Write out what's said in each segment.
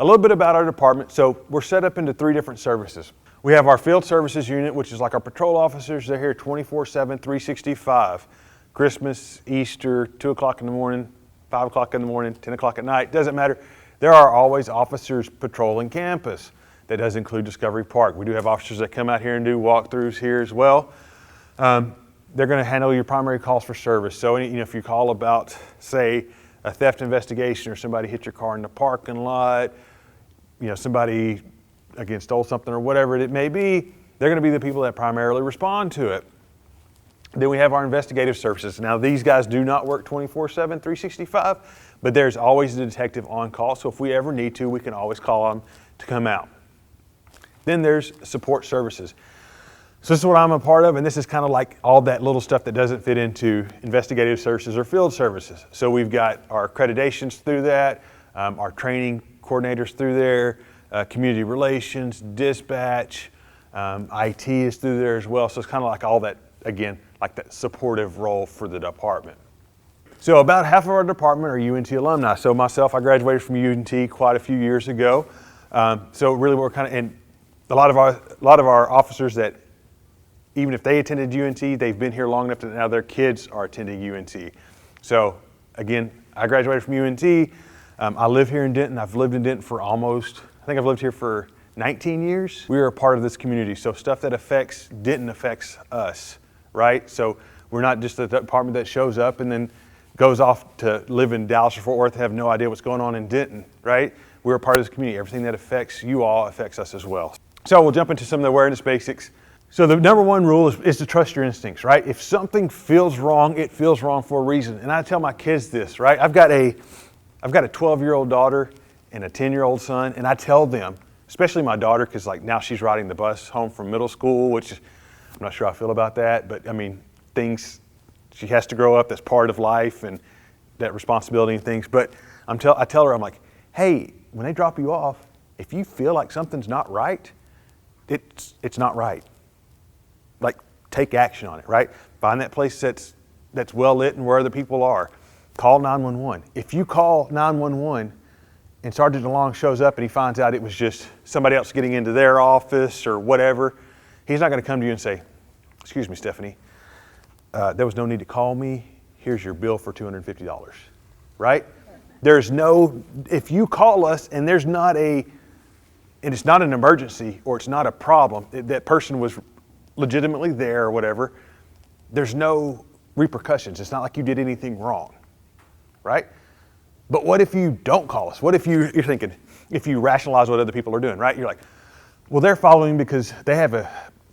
A little bit about our department. So we're set up into 3 different services. We have our field services unit, which is like our patrol officers. They're here 24/7, 365. Christmas, Easter, 2 o'clock in the morning, 5 o'clock in the morning, 10 o'clock at night, doesn't matter. There are always officers patrolling campus. That does include Discovery Park. We do have officers that come out here and do walkthroughs here as well. They're going to handle your primary calls for service. So if you call about, say, a theft investigation or somebody hit your car in the parking lot, somebody again stole something or whatever it may be, they're going to be the people that primarily respond to it. Then we have our investigative services. Now these guys do not work 24/7, 365, but there's always a detective on call. So if we ever need to, we can always call them to come out. Then there's support services. So this is what I'm a part of, and this is kind of like all that little stuff that doesn't fit into investigative services or field services. So we've got our accreditations through that, our training coordinators through there, community relations, dispatch, IT is through there as well. So it's kind of like all that, again, like that supportive role for the department. So about half of our department are UNT alumni. So myself, I graduated from UNT quite a few years ago. So really we're kind of, and a lot of our officers that, even if they attended UNT, they've been here long enough that now their kids are attending UNT. So again, I graduated from UNT. I live here in Denton. I've lived in Denton for I think I've lived here for 19 years. We are a part of this community. So stuff that affects Denton affects us, right? So we're not just the department that shows up and then goes off to live in Dallas or Fort Worth and have no idea what's going on in Denton, right? We're a part of this community. Everything that affects you all affects us as well. So we'll jump into some of the awareness basics. So the number one rule is to trust your instincts, right? If something feels wrong, it feels wrong for a reason. And I tell my kids this, right? I've got a 12-year-old daughter and a 10-year-old son, and I tell them, especially my daughter, because like now she's riding the bus home from middle school, which I'm not sure how I feel about that, but I mean, she has to grow up, that's part of life and that responsibility and things. But I tell her, I'm like, hey, when they drop you off, if you feel like something's not right, it's not right. Like, take action on it, right? Find that place that's well lit and where other people are. Call 911. If you call 911 and Sergeant DeLong shows up and he finds out it was just somebody else getting into their office or whatever, he's not going to come to you and say, excuse me, Stephanie, there was no need to call me. Here's your bill for $250, right? If you call us and it's not an emergency or it's not a problem, that person was legitimately there or whatever, there's no repercussions. It's not like you did anything wrong, right? But what if you don't call us? What if you're thinking, if you rationalize what other people are doing, right? You're like, well, they're following because they have an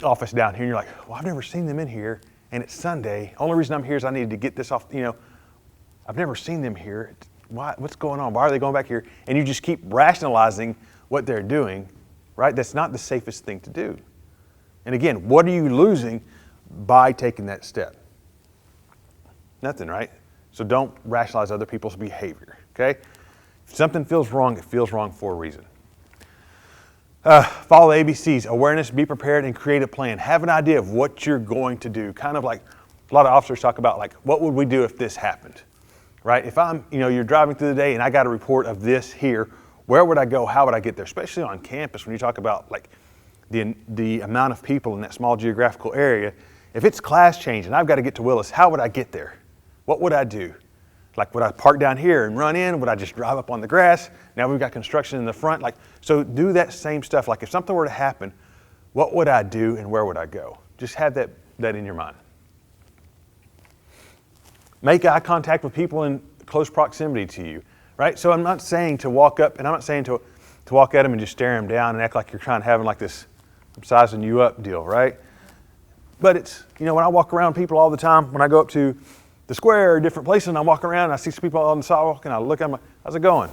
office down here. And you're like, well, I've never seen them in here and it's Sunday. Only reason I'm here is I needed to get this off, I've never seen them here. What's going on? Why are they going back here? And you just keep rationalizing what they're doing, right? That's not the safest thing to do. And again, what are you losing by taking that step? Nothing, right? So don't rationalize other people's behavior, okay? If something feels wrong, it feels wrong for a reason. Follow the ABCs, awareness, be prepared, and create a plan. Have an idea of what you're going to do. Kind of like a lot of officers talk about, like, what would we do if this happened, right? If you're driving through the day and I got a report of this here, where would I go? How would I get there? Especially on campus when you talk about like the amount of people in that small geographical area. If it's class change and I've got to get to Willis, how would I get there? What would I do? Like, would I park down here and run in? Would I just drive up on the grass? Now we've got construction in the front. So do that same stuff. Like if something were to happen, what would I do and where would I go? Just have that in your mind. Make eye contact with people in close proximity to you, right? So I'm not saying to walk up, and I'm not saying to walk at them and just stare them down and act like you're trying to have like this I'm sizing you up deal, right? But it's, when I walk around people all the time, when I go up to the square or different places and I walk around and I see some people on the sidewalk and I look at them, how's it going?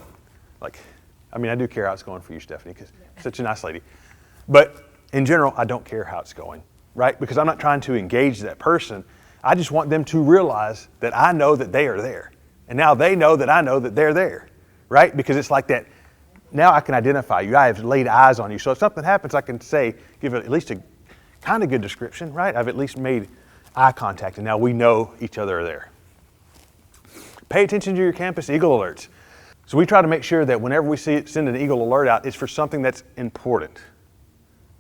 I do care how it's going for you, Stephanie, because you're such a nice lady. But in general, I don't care how it's going, right? Because I'm not trying to engage that person. I just want them to realize that I know that they are there. And now they know that I know that they're there, right? Because it's like that, now I can identify you. I have laid eyes on you. So if something happens, I can give it at least a kind of good description, right? I've at least made eye contact, and now we know each other are there. Pay attention to your campus Eagle alerts. So we try to make sure that whenever we send an Eagle alert out, it's for something that's important,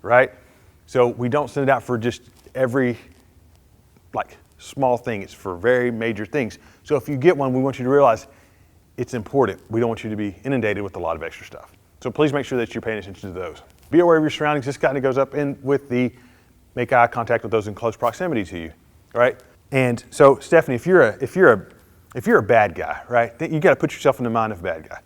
right? So we don't send it out for just every small thing. It's for very major things. So if you get one, we want you to realize it's important. We don't want you to be inundated with a lot of extra stuff. So please make sure that you're paying attention to those. Be aware of your surroundings. This kind of goes up in with the make eye contact with those in close proximity to you, right? And so Stephanie, if you're a bad guy, right? You got to put yourself in the mind of a bad guy.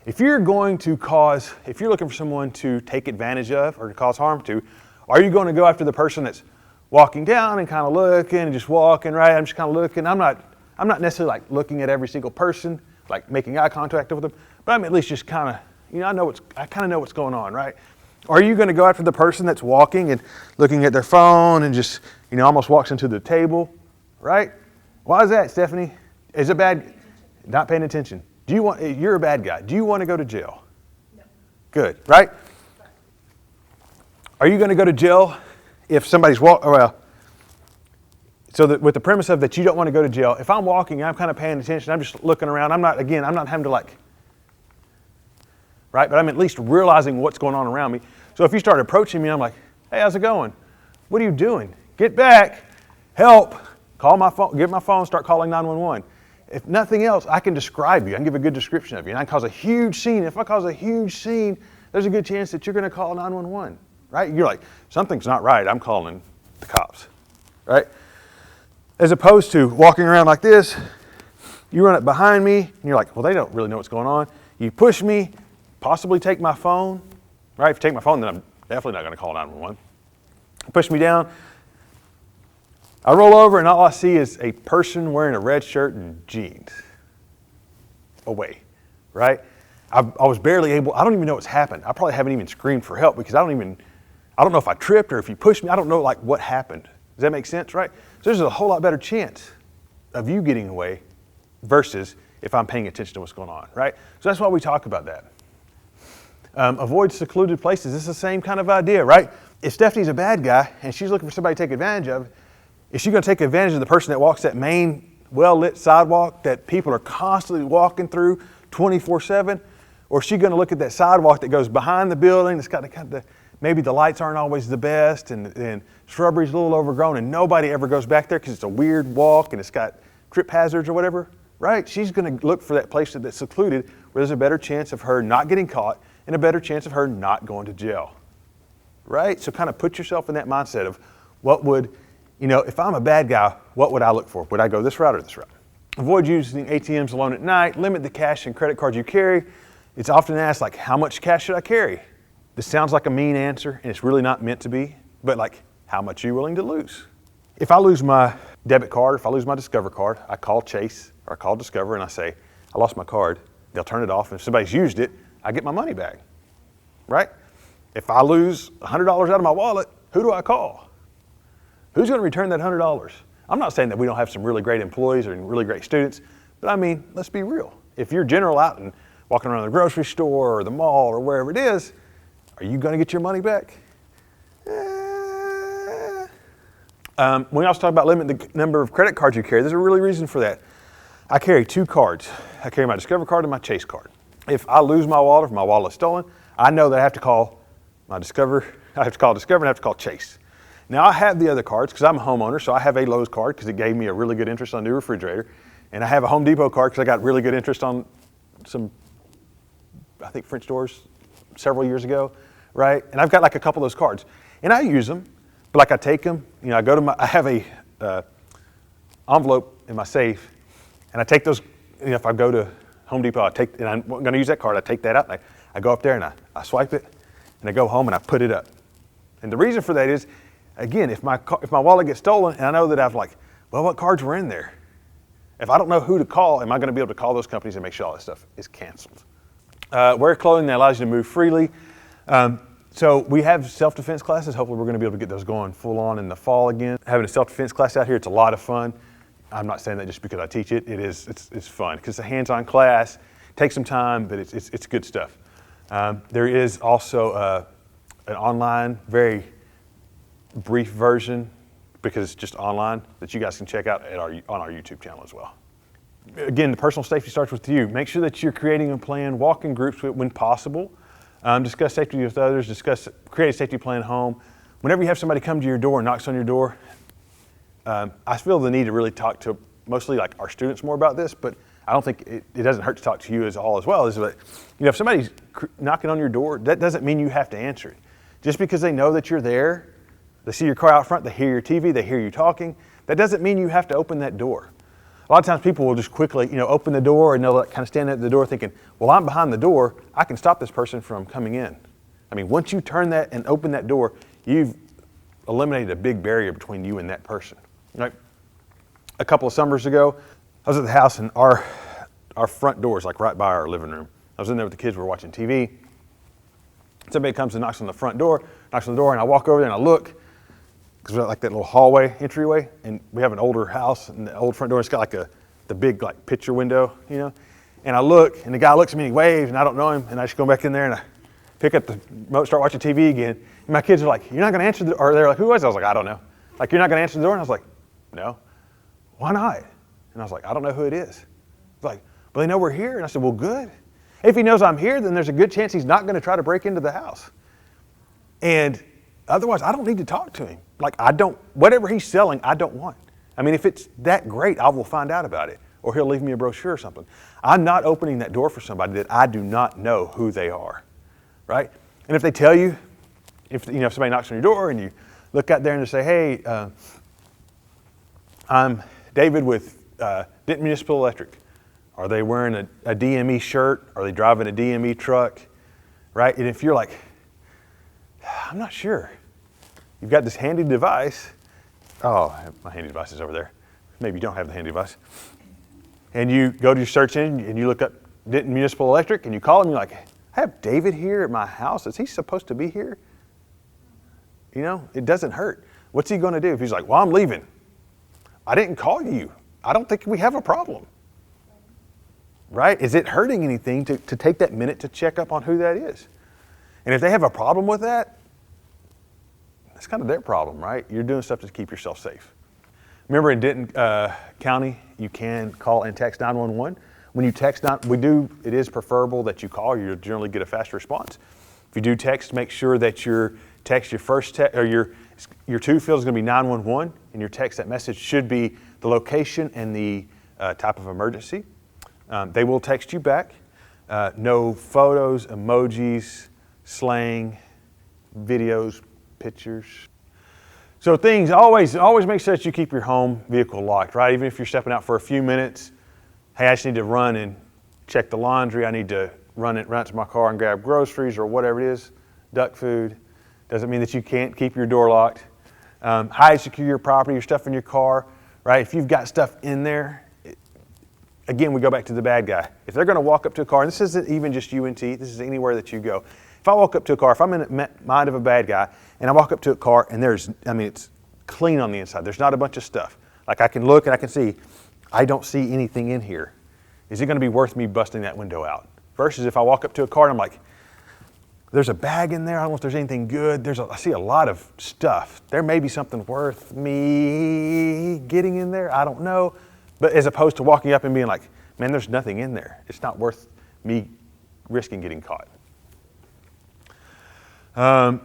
If you're looking for someone to take advantage of or to cause harm to, are you going to go after the person that's walking down and kind of looking and just walking, right? I'm just kind of looking. I'm not necessarily like looking at every single person, like making eye contact with them, but I'm at least just kind of, I kind of know what's going on, right? Are you going to go after the person that's walking and looking at their phone and just, almost walks into the table, right? Why is that, Stephanie? Is it bad? Not paying attention. You're a bad guy. Do you want to go to jail? No. Good, right? Are you going to go to jail if somebody's so that with the premise of that you don't want to go to jail, if I'm walking, I'm kind of paying attention, I'm just looking around, I'm not having to right? But I'm at least realizing what's going on around me. So if you start approaching me, I'm like, hey, how's it going? What are you doing? Get back, help, call my phone, get my phone, start calling 911. If nothing else, I can describe you. I can give a good description of you. And I can cause a huge scene. If I cause a huge scene, there's a good chance that you're going to call 911, right? You're like, something's not right. I'm calling the cops, right? As opposed to walking around like this, you run up behind me, and you're like, well, they don't really know what's going on. You push me, possibly take my phone, right? If you take my phone, then I'm definitely not going to call 911. Push me down. I roll over, and all I see is a person wearing a red shirt and jeans. Away, right? I was barely able, I don't even know what's happened. I probably haven't even screamed for help because I don't know if I tripped or if you pushed me. I don't know what happened. Does that make sense, right? So there's a whole lot better chance of you getting away versus if I'm paying attention to what's going on, right? So that's why we talk about that. Avoid secluded places. It's the same kind of idea, right? If Stephanie's a bad guy and she's looking for somebody to take advantage of, is she going to take advantage of the person that walks that main well-lit sidewalk that people are constantly walking through 24/7? Or is she going to look at that sidewalk that goes behind the building? It's got maybe the lights aren't always the best and shrubbery's a little overgrown and nobody ever goes back there because it's a weird walk and it's got trip hazards or whatever, right? She's going to look for that place that's secluded where there's a better chance of her not getting caught and a better chance of her not going to jail, right? So kind of put yourself in that mindset of what would, if I'm a bad guy, what would I look for? Would I go this route or this route? Avoid using ATMs alone at night. Limit the cash and credit cards you carry. It's often asked, how much cash should I carry? This sounds like a mean answer, and it's really not meant to be, but how much are you willing to lose? If I lose my debit card, if I lose my Discover card, I call Chase or I call Discover and I say, I lost my card. They'll turn it off, and if somebody's used it, I get my money back, right? If I lose $100 out of my wallet, who do I call? Who's going to return that $100? I'm not saying that we don't have some really great employees or really great students, but let's be real. If you're general out and walking around the grocery store or the mall or wherever it is, are you going to get your money back? We also talk about limiting the number of credit cards you carry. There's a really reason for that. I carry 2 cards. I carry my Discover card and my Chase card. If I lose my wallet, if my wallet is stolen, I know that I have to call my Discover. I have to call Discover and I have to call Chase. Now I have the other cards because I'm a homeowner, so I have a Lowe's card because it gave me a really good interest on a new refrigerator. And I have a Home Depot card because I got really good interest on some, I think, French doors several years ago, right? And I've got a couple of those cards. And I use them, but I take them, I have a envelope in my safe, and I take those, if I go to Home Depot, and I'm going to use that card, I take that out, and I go up there and I swipe it, and I go home and I put it up. And the reason for that is, again, if my wallet gets stolen and I know that what cards were in there? If I don't know who to call, am I going to be able to call those companies and make sure all that stuff is canceled? Wear clothing that allows you to move freely. So we have self-defense classes. Hopefully we're going to be able to get those going full on in the fall again. Having a self-defense class out here, it's a lot of fun. I'm not saying that just because I teach it. It's fun because it's a hands-on class. It takes some time, but it's good stuff. There is also an online, very brief version, because it's just online, that you guys can check out on our YouTube channel as well. Again, the personal safety starts with you. Make sure that you're creating a plan, walk in groups when possible, discuss safety with others, create a safety plan at home. Whenever you have somebody come to your door and knocks on your door, I feel the need to really talk to mostly like our students more about this, but I don't think it doesn't hurt to talk to you as well. Is that, if somebody's knocking on your door, that doesn't mean you have to answer it. Just because they know that you're there, they see your car out front, they hear your TV, they hear you talking, that doesn't mean you have to open that door. A lot of times people will just quickly, open the door and they'll kind of stand at the door thinking, well, I'm behind the door, I can stop this person from coming in. I mean, once you turn that and open that door, you've eliminated a big barrier between you and that person. Right? A couple of summers ago, I was at the house and our front door is like right by our living room. I was in there with the kids, we were watching TV. Somebody comes and knocks on the front door, knocks on the door, and I walk over there and I look, because we got like that little hallway, entryway, and we have an older house, and the old front door, it's got like the big like picture window, and I look, and the guy looks at me and he waves, and I don't know him, and I just go back in there and I pick up the remote, start watching TV again, and my kids are like, you're not going to answer the door, or they're like, who was it? I was like, I don't know. Like, you're not going to answer the door? And I was like, no. Why not? And I was like, I don't know who it is. It's like, well, they know we're here. And I said, well, good. If he knows I'm here, then there's a good chance he's not going to try to break into the house. And otherwise, I don't need to talk to him. Like, whatever he's selling, I don't want. I mean, if it's that great, I will find out about it. Or he'll leave me a brochure or something. I'm not opening that door for somebody that I do not know who they are, right? And if they tell you, if somebody knocks on your door and you look out there and they say, hey, I'm David with Denton Municipal Electric. Are they wearing a DME shirt? Are they driving a DME truck? Right? And if you're like, I'm not sure. You've got this handy device. Oh, my handy device is over there. Maybe you don't have the handy device. And you go to your search engine and you look up Denton Municipal Electric and you call them, you're like, I have David here at my house. Is he supposed to be here? It doesn't hurt. What's he going to do? If he's like, well, I'm leaving. I didn't call you. I don't think we have a problem. Right? Is it hurting anything to take that minute to check up on who that is? And if they have a problem with that, that's kind of their problem, right? You're doing stuff to keep yourself safe. Remember in Denton County, you can call and text 911. When you text, it is preferable that you call. You'll generally get a faster response. If you do text, make sure that your first text, or your to field is going to be 911, and your text, that message should be the location and the type of emergency. They will text you back. No photos, emojis, slang, videos, pictures. So things, always make sure that you keep your home vehicle locked, right? Even if you're stepping out for a few minutes, hey, I just need to run and check the laundry. I need to run out to my car and grab groceries or whatever it is, duck food. Doesn't mean that you can't keep your door locked. Hide, secure your property, your stuff in your car, right? If you've got stuff in there, again, we go back to the bad guy. If they're going to walk up to a car, and this isn't even just UNT, this is anywhere that you go. If I walk up to a car, if I'm in the mind of a bad guy, and I walk up to a car and it's clean on the inside. There's not a bunch of stuff. Like I can look and I can see, I don't see anything in here. Is it going to be worth me busting that window out? Versus if I walk up to a car and I'm like, there's a bag in there, I don't know if there's anything good. I see a lot of stuff. There may be something worth me getting in there, I don't know. But as opposed to walking up and being like, man, there's nothing in there. It's not worth me risking getting caught.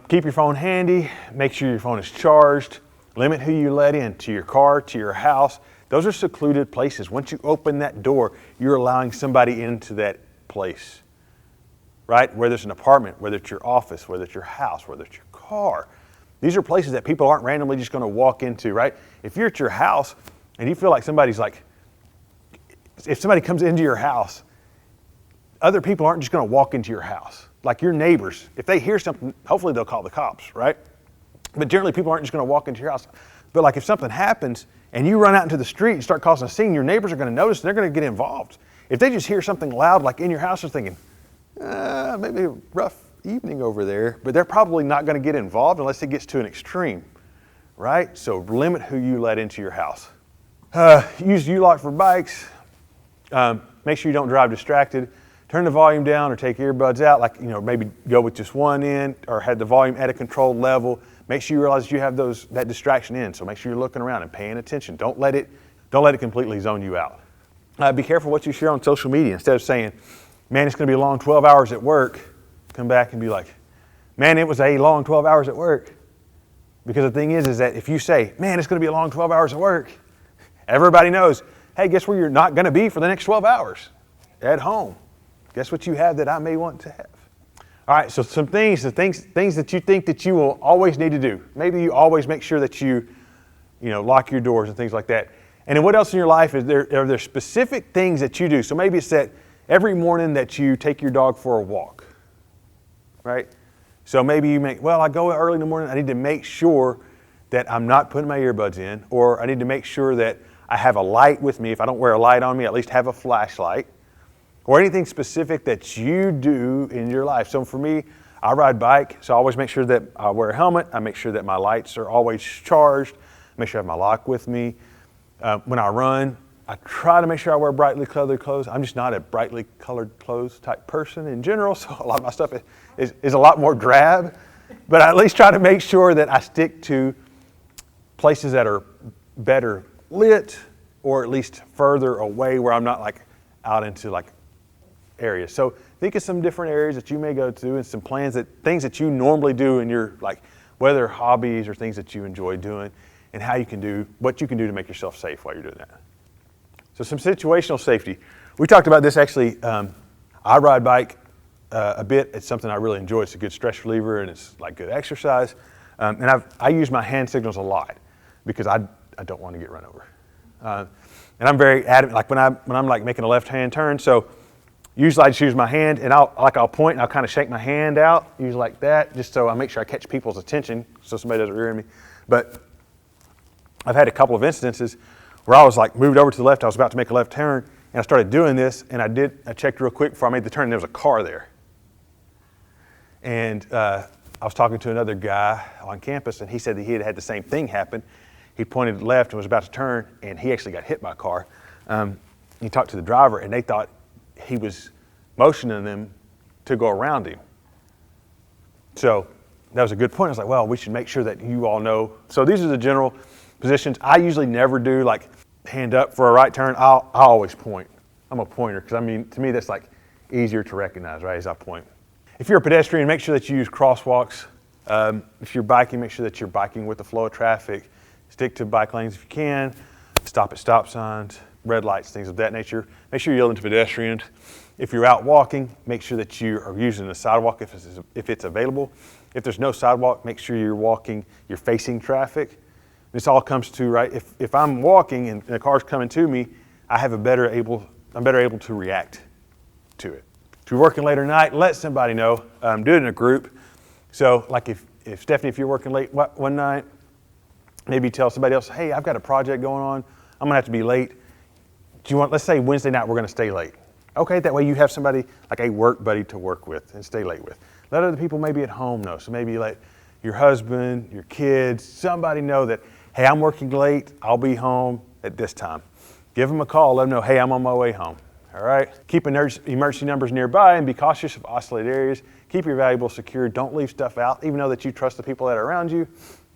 Keep your phone handy. Make sure your phone is charged. Limit who you let in to your car, to your house. Those are secluded places. Once you open that door, you're allowing somebody into that place, right? Whether it's an apartment, whether it's your office, whether it's your house, whether it's your car. These are places that people aren't randomly just going to walk into, right? If you're at your house and you feel like if somebody comes into your house, other people aren't just going to walk into your house. Like your neighbors, if they hear something, hopefully they'll call the cops, right? But generally people aren't just going to walk into your house. But like if something happens and you run out into the street and start causing a scene, your neighbors are going to notice and they're going to get involved. If they just hear something loud like in your house, they're thinking, maybe a rough evening over there, but they're probably not going to get involved unless it gets to an extreme, right? So limit who you let into your house. Use U-lock for bikes. Make sure you don't drive distracted. Turn the volume down or take earbuds out, maybe go with just one in or have the volume at a controlled level. Make sure you realize you have that distraction in. So make sure you're looking around and paying attention. Don't let it completely zone you out. Be careful what you share on social media. Instead of saying, man, it's going to be a long 12 hours at work, come back and be like, man, it was a long 12 hours at work. Because the thing is that if you say, man, it's going to be a long 12 hours at work, everybody knows, hey, guess where you're not going to be for the next 12 hours? At home. Guess what you have that I may want to have? All right, so some things that you think that you will always need to do. Maybe you always make sure that you lock your doors and things like that. And then what else in your life are there specific things that you do? So maybe it's that every morning that you take your dog for a walk, right? So maybe I go early in the morning, I need to make sure that I'm not putting my earbuds in, or I need to make sure that I have a light with me. If I don't wear a light on me, at least have a flashlight, or anything specific that you do in your life. So for me, I ride bike, so I always make sure that I wear a helmet. I make sure that my lights are always charged. Make sure I have my lock with me. When I run, I try to make sure I wear brightly colored clothes. I'm just not a brightly colored clothes type person in general, so a lot of my stuff is a lot more drab. But I at least try to make sure that I stick to places that are better lit, or at least further away where I'm not like out into like areas. So think of some different areas that you may go to and some things that you normally do in your, like, whether hobbies or things that you enjoy doing, and what you can do to make yourself safe while you're doing that. So some situational safety. We talked about this actually. I ride bike a bit. It's something I really enjoy. It's a good stress reliever and it's like good exercise. And I use my hand signals a lot because I don't want to get run over. And I'm very adamant, like when I'm like making a left-hand turn. So usually I just use my hand and I'll point and I'll kind of shake my hand out, usually like that, just so I make sure I catch people's attention so somebody doesn't rear me. But I've had a couple of instances where I was like moved over to the left. I was about to make a left turn and I started doing this and I checked real quick before I made the turn and there was a car there. And I was talking to another guy on campus and he said that he had the same thing happen. He pointed left and was about to turn and he actually got hit by a car. He talked to the driver and they thought he was motioning them to go around him. So that was a good point. I was like, well, we should make sure that you all know. So these are the general positions. I usually never do like hand up for a right turn. I'll always point. I'm a pointer because to me that's like easier to recognize, right, as I point. If you're a pedestrian, make sure that you use crosswalks. If you're biking, make sure that you're biking with the flow of traffic. Stick to bike lanes if you can. Stop at stop signs, red lights, things of that nature. Make sure you're yielding to pedestrians. If you're out walking, make sure that you are using the sidewalk if it's available. If there's no sidewalk, make sure you're facing traffic. This all comes to, right, if I'm walking and a car's coming to me, I'm better able to react to it. If you're working later night, let somebody know. Do it in a group. So like if Stephanie, if you're working late one night, maybe tell somebody else, hey, I've got a project going on. I'm gonna have to be late. Let's say Wednesday night we're gonna stay late. Okay, that way you have somebody like a work buddy to work with and stay late with. Let other people maybe at home know. So maybe let your husband, your kids, somebody know that, hey, I'm working late, I'll be home at this time. Give them a call, let them know, hey, I'm on my way home. All right? Keep emergency numbers nearby and be cautious of isolated areas. Keep your valuables secure. Don't leave stuff out, even though that you trust the people that are around you,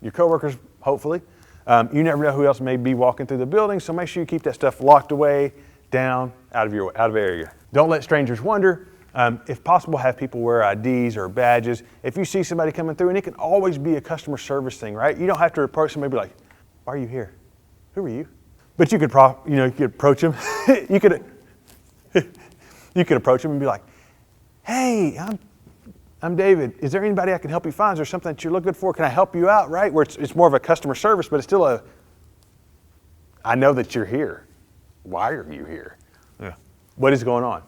your coworkers, hopefully. You never know who else may be walking through the building, so make sure you keep that stuff locked away, down, out of area. Don't let strangers wander. If possible, have people wear IDs or badges. If you see somebody coming through, and it can always be a customer service thing, right? You don't have to approach somebody and be like, why are you here? Who are you? But you could approach them. you could approach them and be like, hey, I'm David. Is there anybody I can help you find? Is there something that you're looking for? Can I help you out, right? Where it's more of a customer service, but it's still I know that you're here. Why are you here? Yeah. What is going on?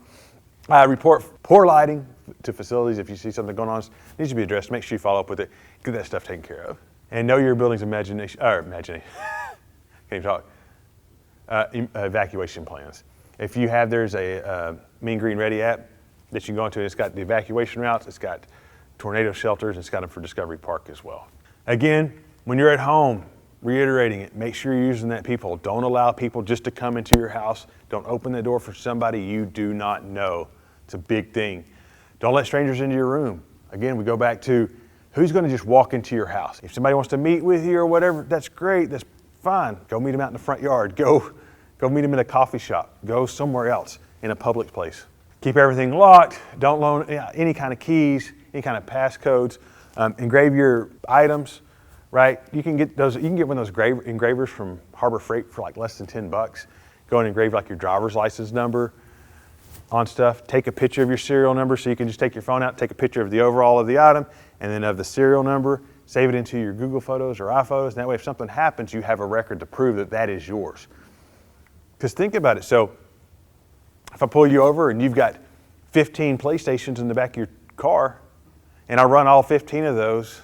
Report poor lighting to facilities. If you see something going on, it needs to be addressed. Make sure you follow up with it. Get that stuff taken care of. And know your building's imagination. Can't even talk. Evacuation plans. If you have, there's a Mean Green Ready app that you can go into. It's got the evacuation routes. It's got tornado shelters. It's got them for Discovery Park as well. Again, when you're at home, reiterating it, make sure you're using that people. Don't allow people just to come into your house. Don't open the door for somebody you do not know. It's a big thing. Don't let strangers into your room. Again, we go back to who's going to just walk into your house. If somebody wants to meet with you or whatever, that's great. That's fine. Go meet them out in the front yard. Go Go meet them in a coffee shop. Go somewhere else in a public place. Keep everything locked. Don't loan any kind of keys, any kind of passcodes. Engrave your items, right? You can get those. You can get one of those engravers from Harbor Freight for like less than $10. Go and engrave like your driver's license number on stuff. Take a picture of your serial number, so you can just take your phone out, take a picture of the overall of the item, and then of the serial number. Save it into your Google Photos or iPhotos. And that way, if something happens, you have a record to prove that that is yours. Because think about it. So if I pull you over and you've got 15 PlayStations in the back of your car, and I run all 15 of those,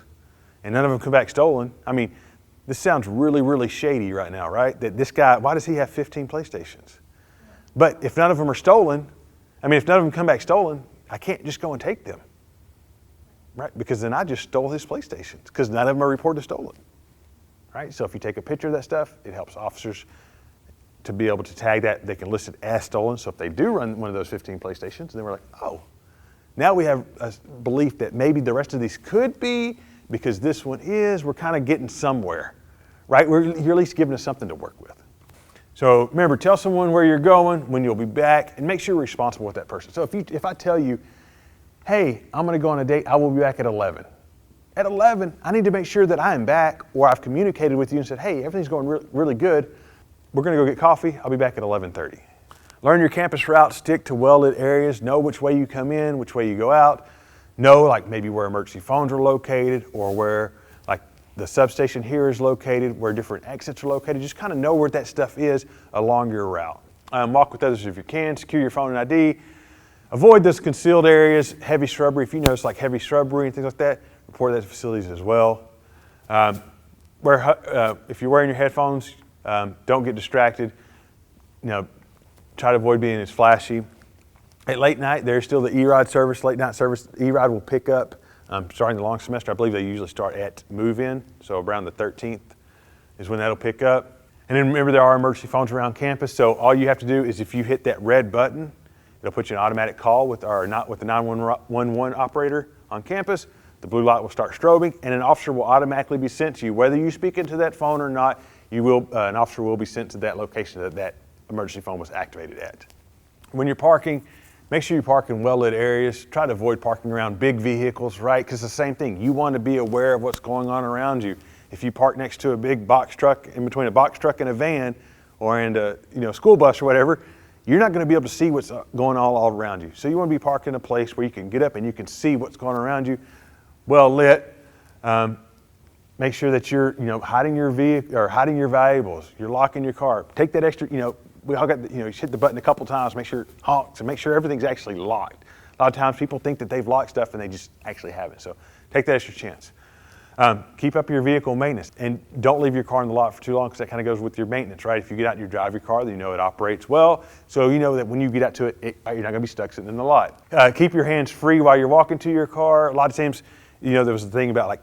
and none of them come back stolen, I mean, this sounds really, really shady right now, right? That this guy, why does he have 15 PlayStations? But if none of them are stolen, I mean, if none of them come back stolen, I can't just go and take them, right? Because then I just stole his PlayStations, because none of them are reported stolen, right? So if you take a picture of that stuff, it helps officers to be able to tag that. They can list it as stolen. So if they do run one of those 15 PlayStations, then we're like, oh, now we have a belief that maybe the rest of these could be, because this one is, we're kind of getting somewhere, right? You're at least giving us something to work with. So remember, tell someone where you're going, when you'll be back, and make sure you're responsible with that person. So if I tell you, hey, I'm going to go on a date, I will be back at 11. At 11, I need to make sure that I am back, or I've communicated with you and said, hey, everything's going really good. We're going to go get coffee. I'll be back at 11:30. Learn your campus route. Stick to well-lit areas. Know which way you come in, which way you go out. Know like maybe where emergency phones are located, or where like the substation here is located, where different exits are located. Just kind of know where that stuff is along your route. Walk with others if you can. Secure your phone and ID. Avoid those concealed areas, heavy shrubbery. If you notice like heavy shrubbery and things like that, report that to facilities as well. If you're wearing your headphones, don't get distracted. Try to avoid being as flashy. At late night, there's still the E-Ride service, late night service. E-Ride will pick up starting the long semester. I believe they usually start at move-in, so around the 13th is when that'll pick up. And then remember, there are emergency phones around campus, so all you have to do is if you hit that red button, it'll put you in an automatic call with the 911 operator on campus. The blue light will start strobing, and an officer will automatically be sent to you. Whether you speak into that phone or not, an officer will be sent to that location that emergency phone was activated at. When you're parking, make sure you park in well-lit areas. Try to avoid parking around big vehicles, right? Because it's the same thing. You want to be aware of what's going on around you. If you park next to a big box truck, in between a box truck and a van, or in a school bus or whatever, you're not going to be able to see what's going on all around you. So you want to be parked in a place where you can get up and you can see what's going on around you, well lit. Make sure that you're hiding your vehicle or hiding your valuables. You're locking your car. Take that extra, we all got, you hit the button a couple times, make sure it honks, and make sure everything's actually locked. A lot of times people think that they've locked stuff and they just actually haven't. So take that extra chance. Keep up your vehicle maintenance, and don't leave your car in the lot for too long, because that kind of goes with your maintenance, right? If you get out and you drive your car, then it operates well. So you know that when you get out to it, you're not going to be stuck sitting in the lot. Keep your hands free while you're walking to your car. A lot of times, there was a thing about like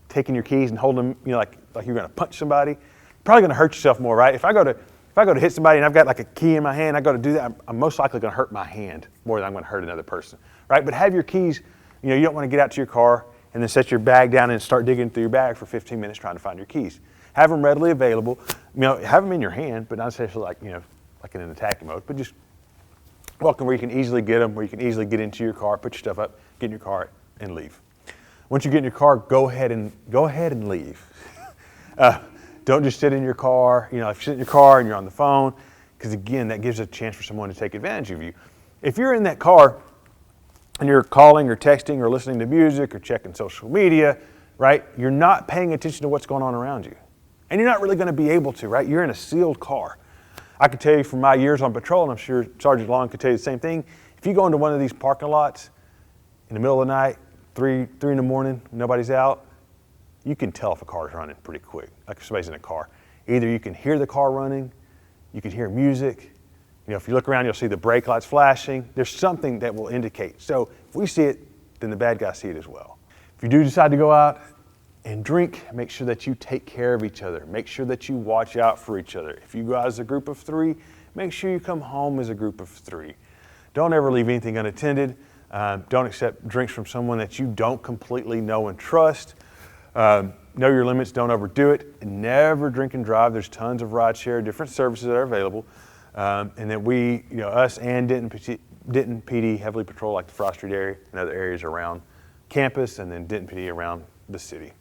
taking your keys and holding them, like you're going to punch somebody. You're probably going to hurt yourself more, right? If I go to hit somebody and I've got like a key in my hand, I go to do that, I'm most likely going to hurt my hand more than I'm going to hurt another person, right? But have your keys, you don't want to get out to your car and then set your bag down and start digging through your bag for 15 minutes trying to find your keys. Have them readily available. Have them in your hand, but not necessarily like in an attacking mode, but just walking where you can easily get them, where you can easily get into your car, put your stuff up, get in your car, and leave. Once you get in your car, go ahead and leave. Don't just sit in your car. If you sit in your car and you're on the phone, because again, that gives a chance for someone to take advantage of you. If you're in that car and you're calling or texting or listening to music or checking social media, right, you're not paying attention to what's going on around you. And you're not really going to be able to, right? You're in a sealed car. I can tell you from my years on patrol, and I'm sure Sergeant Long could tell you the same thing, if you go into one of these parking lots in the middle of the night, 3 in the morning, nobody's out, you can tell if a car's running pretty quick, like if somebody's in a car. Either you can hear the car running, you can hear music. If you look around, you'll see the brake lights flashing. There's something that will indicate. So if we see it, then the bad guys see it as well. If you do decide to go out and drink, make sure that you take care of each other. Make sure that you watch out for each other. If you go out as a group of 3, make sure you come home as a group of 3. Don't ever leave anything unattended. Don't accept drinks from someone that you don't completely know and trust. Know your limits, don't overdo it. And never drink and drive. There's tons of rideshare, different services that are available. And then we, us and Denton PD heavily patrol like the Frost Street area and other areas around campus, and then Denton PD around the city.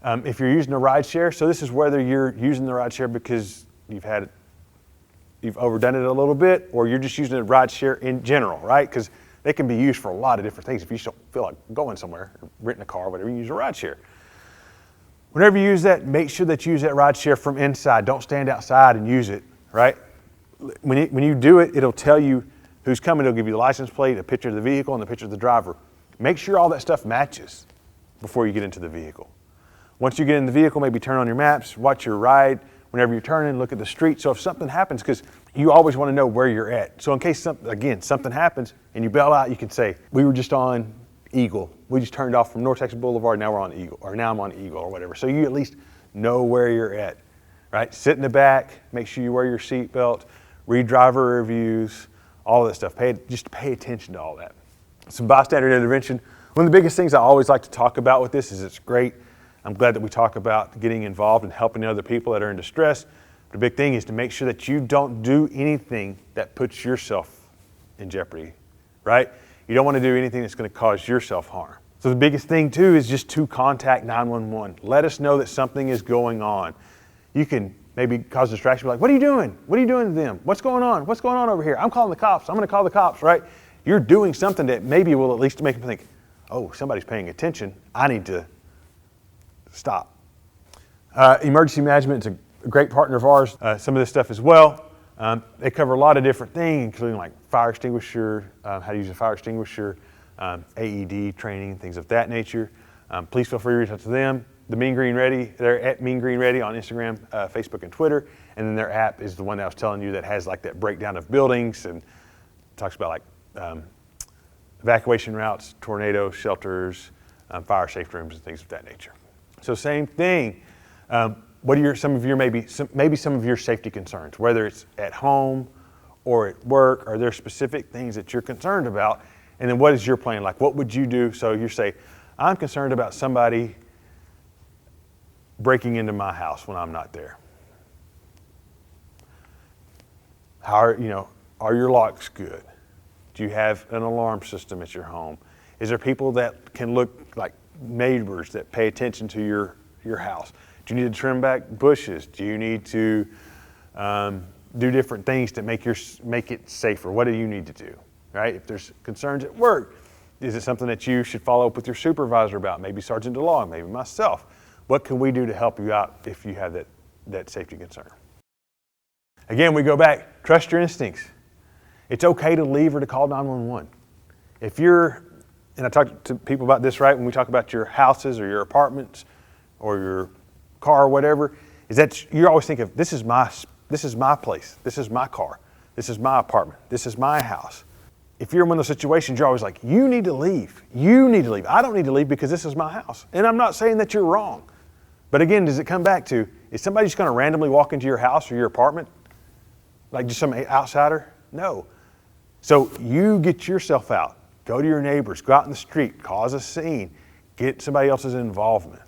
If you're using a rideshare, so this is whether you're using the rideshare because you've overdone it a little bit, or you're just using a rideshare in general, right? Because they can be used for a lot of different things. If you just don't feel like going somewhere, or renting a car, whatever, you use a rideshare. Whenever you use that, make sure that you use that rideshare from inside. Don't stand outside and use it, right? When you do it, it'll tell you who's coming. It'll give you the license plate, a picture of the vehicle, and a picture of the driver. Make sure all that stuff matches before you get into the vehicle. Once you get in the vehicle, maybe turn on your maps, watch your ride. Whenever you're turning, look at the street. So if something happens, because you always want to know where you're at. So in case something happens and you bail out, you can say, we were just on Eagle. We just turned off from North Texas Boulevard, now we're on Eagle, or now I'm on Eagle, or whatever. So you at least know where you're at, right? Sit in the back, make sure you wear your seatbelt, read driver reviews, all that stuff. Just pay attention to all that. Some bystander intervention. One of the biggest things I always like to talk about with this is it's great. I'm glad that we talk about getting involved and helping other people that are in distress. The big thing is to make sure that you don't do anything that puts yourself in jeopardy, right? You don't want to do anything that's going to cause yourself harm. So the biggest thing too is just to contact 911. Let us know that something is going on. You can maybe cause distraction, be like, what are you doing? What are you doing to them? What's going on? What's going on over here? I'm calling the cops. I'm going to call the cops, right? You're doing something that maybe will at least make them think, oh, somebody's paying attention. I need to stop. Emergency management is a great partner of ours. Some of this stuff as well. They cover a lot of different things, including like fire extinguisher, how to use a fire extinguisher, AED training, things of that nature. Please feel free to reach out to them. The Mean Green Ready, they're at Mean Green Ready on Instagram, Facebook, and Twitter. And then their app is the one that I was telling you that has like that breakdown of buildings and talks about like evacuation routes, tornado shelters, fire safe rooms, and things of that nature. So same thing. What are some of your safety concerns, whether it's at home or at work? Are there specific things that you're concerned about? And then what is your plan? Like, what would you do? So you say, I'm concerned about somebody breaking into my house when I'm not there. Are your locks good? Do you have an alarm system at your home? Is there people that can look like neighbors that pay attention to your house? Do you need to trim back bushes? Do you need to do different things to make it safer? What do you need to do, right? If there's concerns at work, is it something that you should follow up with your supervisor about? Maybe Sergeant DeLong, maybe myself. What can we do to help you out if you have that safety concern? Again, we go back, trust your instincts. It's okay to leave or to call 911. And I talk to people about this, right, when we talk about your houses or your apartments or your car or whatever, is that you always think of, this is my place, this is my car, this is my apartment, this is my house. If you're in one of those situations, you're always like, you need to leave. You need to leave. I don't need to leave because this is my house. And I'm not saying that you're wrong. But again, does it come back to, is somebody just going to randomly walk into your house or your apartment? Like just some outsider? No. So you get yourself out. Go to your neighbors. Go out in the street. Cause a scene. Get somebody else's involvement.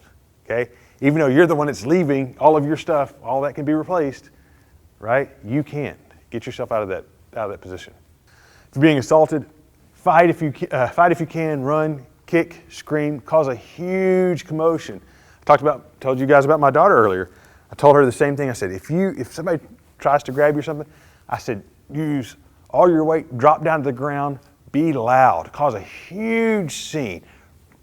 Okay? Even though you're the one that's leaving, all of your stuff, all that can be replaced, right? You can't. Get yourself out of that position. If you're being assaulted, fight if you can, run, kick, scream, cause a huge commotion. I told you guys about my daughter earlier. I told her the same thing. I said, if somebody tries to grab you or something, I said, use all your weight, drop down to the ground, be loud, cause a huge scene.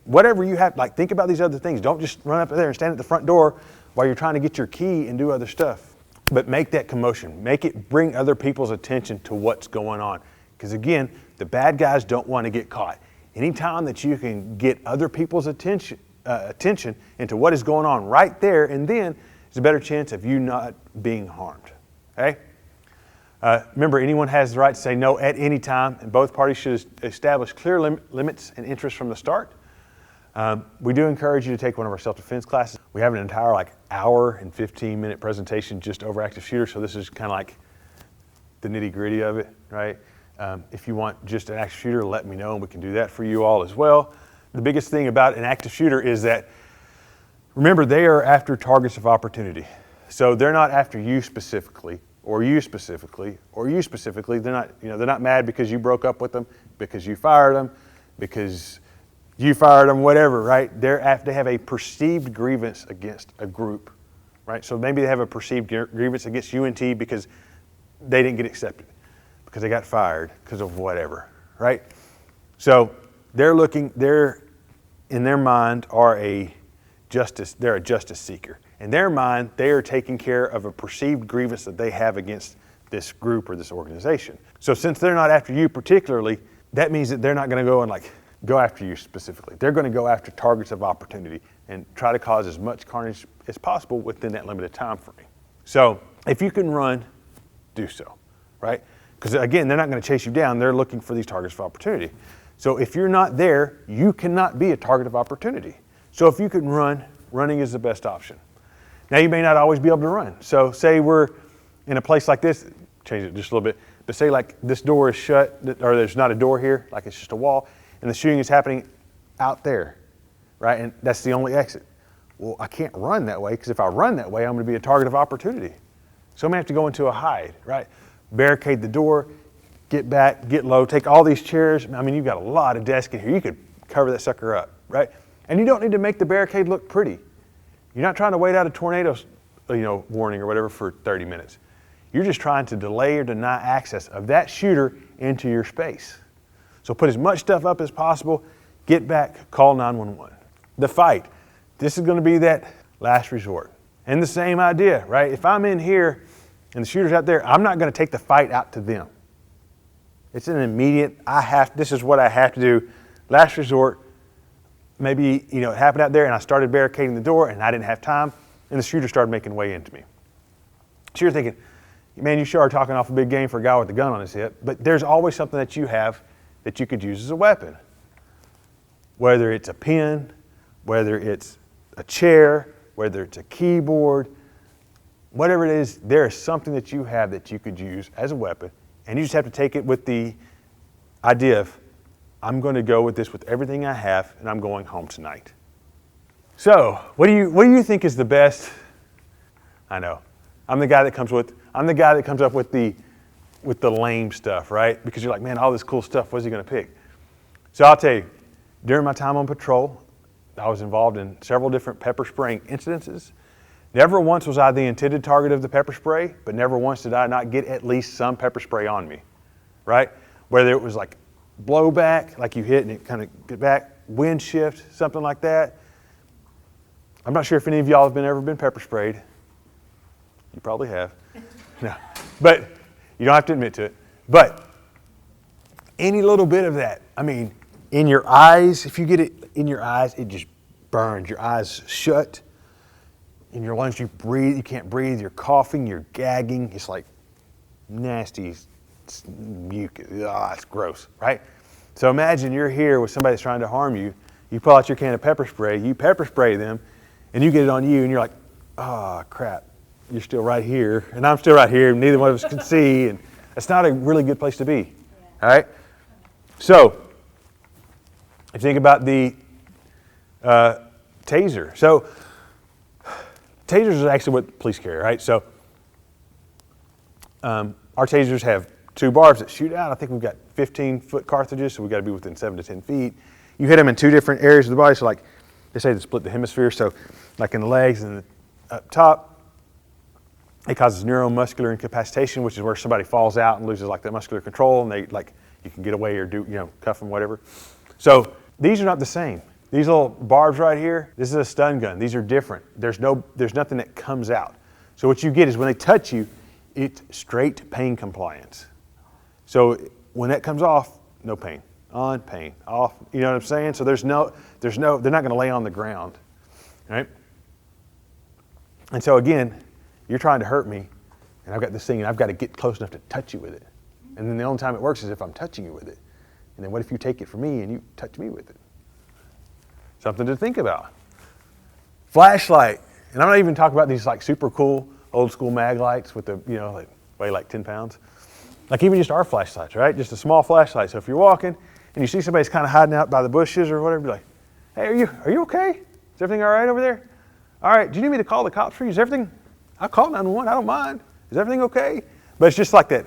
Whatever you have, like think about these other things. Don't just run up there and stand at the front door while you're trying to get your key and do other stuff. But make that commotion. Bring other people's attention to what's going on. Because again, the bad guys don't want to get caught. Anytime that you can get other people's attention into what is going on right there and then, there's a better chance of you not being harmed. Okay? Remember, anyone has the right to say no at any time, and both parties should establish clear limits and interests from the start. We do encourage you to take one of our self-defense classes. We have an entire hour and 15-minute presentation just over active shooter, so this is kind of like the nitty-gritty of it, right? If you want just an active shooter, let me know, and we can do that for you all as well. The biggest thing about an active shooter is that, remember, they are after targets of opportunity. So they're not after you specifically or you specifically, they're not mad because you broke up with them, because you fired them, whatever, right? They have a perceived grievance against a group, right? So maybe they have a perceived grievance against UNT because they didn't get accepted, because they got fired, because of whatever, right? So they're in their mind they're a justice seeker. In their mind, they are taking care of a perceived grievance that they have against this group or this organization. So since they're not after you particularly, that means that they're not going to go and go after you specifically. They're going to go after targets of opportunity and try to cause as much carnage as possible within that limited time frame. So if you can run, do so, right? Because again, they're not going to chase you down. They're looking for these targets of opportunity. So if you're not there, you cannot be a target of opportunity. So if you can run, running is the best option. Now you may not always be able to run. So say we're in a place like this, change it just a little bit, but say like this door is shut, or there's not a door here, like it's just a wall, and the shooting is happening out there, right? And that's the only exit. Well, I can't run that way, because if I run that way, I'm going to be a target of opportunity. So I'm going to have to go into a hide, right? Barricade the door, get back, get low, take all these chairs. I mean, you've got a lot of desks in here. You could cover that sucker up, right? And you don't need to make the barricade look pretty. You're not trying to wait out a tornado, warning or whatever for 30 minutes. You're just trying to delay or deny access of that shooter into your space. So put as much stuff up as possible, get back, call 911. The fight, this is going to be that last resort. And the same idea, right? If I'm in here and the shooter's out there, I'm not going to take the fight out to them. It's an immediate, this is what I have to do. Last resort. Maybe, it happened out there and I started barricading the door and I didn't have time and the shooter started making way into me. So you're thinking, man, you sure are talking off a big game for a guy with a gun on his hip, but there's always something that you have that you could use as a weapon. Whether it's a pen, whether it's a chair, whether it's a keyboard, whatever it is, there is something that you have that you could use as a weapon, and you just have to take it with the idea of, I'm going to go with this with everything I have, and I'm going home tonight. So, what do you think is the best? I know, I'm the guy that comes up with the lame stuff, right? Because you're like, man, all this cool stuff, what's he going to pick? So I'll tell you, during my time on patrol, I was involved in several different pepper spraying incidences. Never once was I the intended target of the pepper spray, but never once did I not get at least some pepper spray on me, right? Whether it was like blowback, like you hit and it kind of get back, wind shift, something like that. I'm not sure if any of y'all have ever been pepper sprayed. You probably have. No, but you don't have to admit to it. But any little bit of that, I mean, in your eyes, if you get it in your eyes, it just burns. Your eyes shut. In your lungs, you can't breathe. You're coughing, you're gagging. It's like nasty mucus. It's gross, right? So imagine you're here with somebody that's trying to harm you. You pull out your can of pepper spray, you pepper spray them, and you get it on you, and you're like, oh, crap. You're still right here, and I'm still right here, and neither one of us can see, and it's not a really good place to be, all right? So, if you think about the taser. So, tasers is actually what police carry, right? So, our tasers have 2 barbs that shoot out. I think we've got 15-foot cartridges, so we've got to be within 7 to 10 feet. You hit them in 2 different areas of the body, so like they say to split the hemisphere, so like in the legs and up top. It causes neuromuscular incapacitation, which is where somebody falls out and loses like that muscular control, and you can get away or cuff them, whatever. So these are not the same. These little barbs right here, this is a stun gun. These are different. There's nothing that comes out. So what you get is when they touch you, it's straight pain compliance. So when that comes off, no pain. On, pain, off. You know what I'm saying? So they're not going to lay on the ground, right? And so again, you're trying to hurt me, and I've got this thing, and I've got to get close enough to touch you with it. And then the only time it works is if I'm touching you with it. And then what if you take it from me and you touch me with it? Something to think about. Flashlight. And I'm not even talking about these like super cool old school mag lights with the, like weigh like 10 pounds. Like even just our flashlights, right? Just a small flashlight. So if you're walking and you see somebody's kind of hiding out by the bushes or whatever, be like, hey, are you okay? Is everything all right over there? All right, do you need me to call the cops for you? Is everything? I'll call 911, I don't mind. Is everything okay? But it's just like that.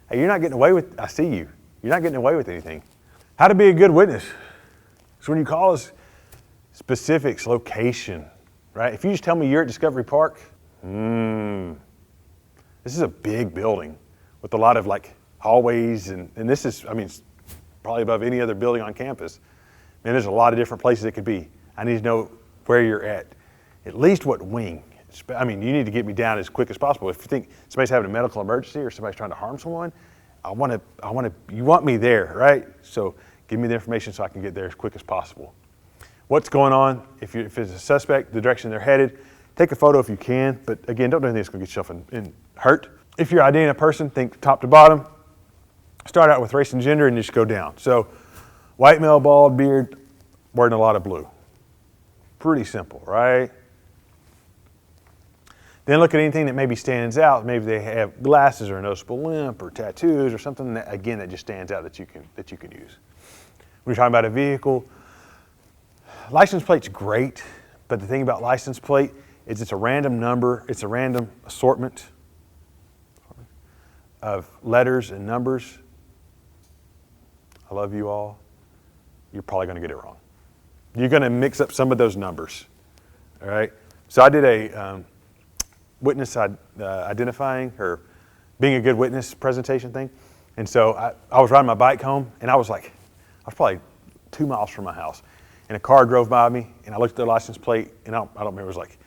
Hey, you're not getting away with, I see you. You're not getting away with anything. How to be a good witness. So when you call us specifics, location, right? If you just tell me you're at Discovery Park, this is a big building with a lot of like hallways, and this is, I mean, it's probably above any other building on campus. Man, there's a lot of different places it could be. I need to know where you're at least what wing. I mean, you need to get me down as quick as possible. If you think somebody's having a medical emergency or somebody's trying to harm someone, you want me there, right? So give me the information so I can get there as quick as possible. What's going on? If it's a suspect, the direction they're headed, take a photo if you can, but again, don't do anything that's gonna get yourself in hurt. If you're IDing a person, think top to bottom. Start out with race and gender and just go down. So white male, bald, beard, wearing a lot of blue. Pretty simple, right? Then look at anything that maybe stands out. Maybe they have glasses or a noticeable limp or tattoos or something that, again, that just stands out that you can use. When you're talking about a vehicle, license plate's great, but the thing about license plate is it's a random number, it's a random assortment of letters and numbers. I love you all. You're probably gonna get it wrong. You're gonna mix up some of those numbers, all right? So I did a witness identifying or being a good witness presentation thing. And so I was riding my bike home, and I was probably 2 miles from my house, and a car drove by me, and I looked at their license plate, and I don't remember, it was like,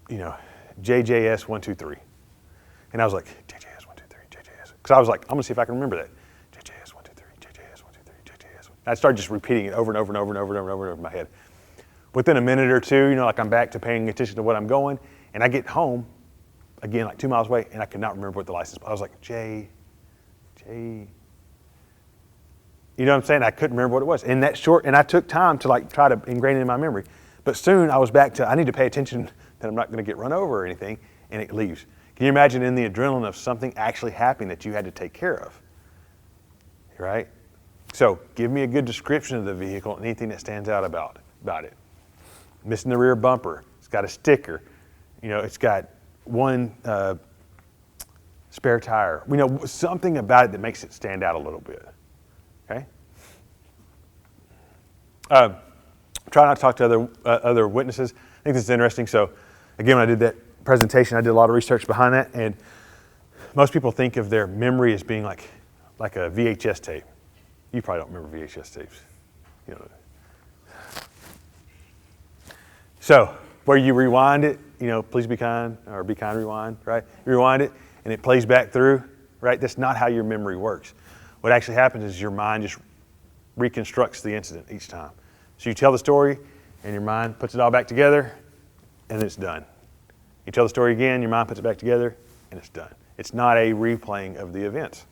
JJS 123. And I was like, JJS 123, JJS. Because I was like, I'm gonna see if I can remember that. JJS 123, JJS 123, JJS. And I started just repeating it over and over and over and over and over and over in my head. Within a minute or two, like I'm back to paying attention to what I'm going, and I get home, again, like 2 miles away, and I could not remember what the license was. I was like, J. You know what I'm saying? I couldn't remember what it was. And I took time to like try to ingrain it in my memory. But soon I was back to, I need to pay attention that I'm not gonna get run over or anything, and it leaves. Can you imagine in the adrenaline of something actually happening that you had to take care of, right? So give me a good description of the vehicle and anything that stands out about it. Missing the rear bumper, it's got a sticker, it's got one spare tire. Something about it that makes it stand out a little bit, okay? Try not to talk to other witnesses. I think this is interesting. So again, when I did that presentation, I did a lot of research behind that, and most people think of their memory as being like a VHS tape. You probably don't remember VHS tapes. So where you rewind it, please be kind, or be kind, rewind, right? You rewind it, and it plays back through, right? That's not how your memory works. What actually happens is your mind just reconstructs the incident each time. So you tell the story, and your mind puts it all back together, and it's done. You tell the story again, your mind puts it back together, and it's done. It's not a replaying of the events.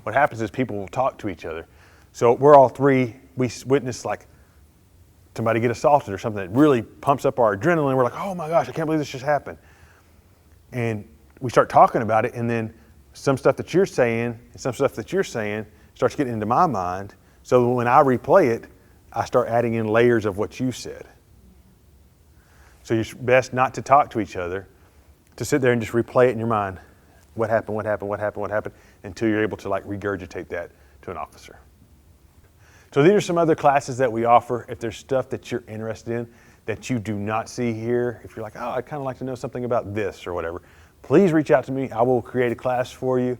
What happens is people will talk to each other. So we're all three, we witness like somebody get assaulted or something that really pumps up our adrenaline. We're like, oh my gosh, I can't believe this just happened. And we start talking about it, and then some stuff that you're saying and some stuff that you're saying starts getting into my mind. So when I replay it, I start adding in layers of what you said. So it's best not to talk to each other, to sit there and just replay it in your mind. What happened, until you're able to like regurgitate that to an officer. So these are some other classes that we offer. If there's stuff that you're interested in that you do not see here, if you're like, oh, I'd kind of like to know something about this or whatever, please reach out to me. I will create a class for you.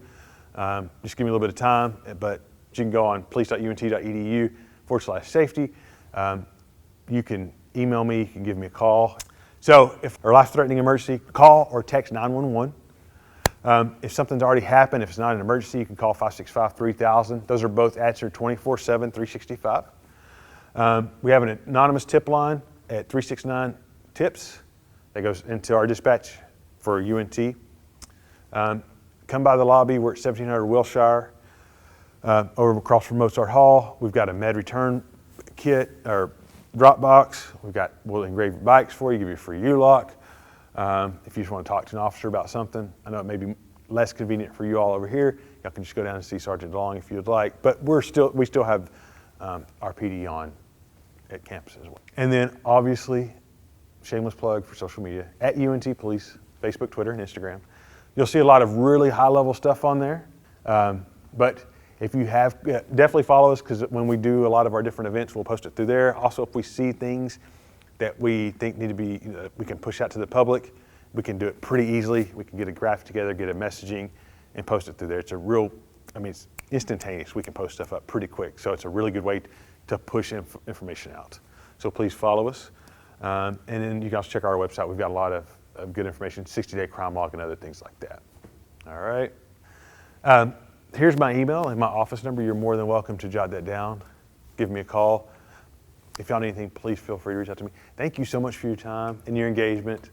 Just give me a little bit of time, but you can go on police.unt.edu/safety. You can email me, you can give me a call. So if a life-threatening emergency, call or text 911. If something's already happened, if it's not an emergency, you can call 565-3000. Those are both answered 24/7, 365. We have an anonymous tip line at 369-TIPS that goes into our dispatch for UNT. Come by the lobby. We're at 1700 Wilshire, over across from Mozart Hall. We've got a med return kit or drop box. We'll engrave your bikes for you, give you a free U-lock. If you just want to talk to an officer about something, I know it may be less convenient for you all over here. Y'all can just go down and see Sergeant DeLong if you'd like. But we still have our PD on at campus as well. And then obviously, shameless plug for social media, at UNT Police Facebook, Twitter, and Instagram. You'll see a lot of really high-level stuff on there. But if you have, definitely follow us, because when we do a lot of our different events, we'll post it through there. Also, if we see things that we think need to be, we can push out to the public, we can do it pretty easily. We can get a graphic together, get a messaging, and post it through there. It's a real, it's instantaneous. We can post stuff up pretty quick. So it's a really good way to push information out. So please follow us. And then you can also check our website. We've got a lot of good information, 60-day crime log and other things like that. All right. Here's my email and my office number. You're more than welcome to jot that down. Give me a call. If y'all need anything, please feel free to reach out to me. Thank you so much for your time and your engagement.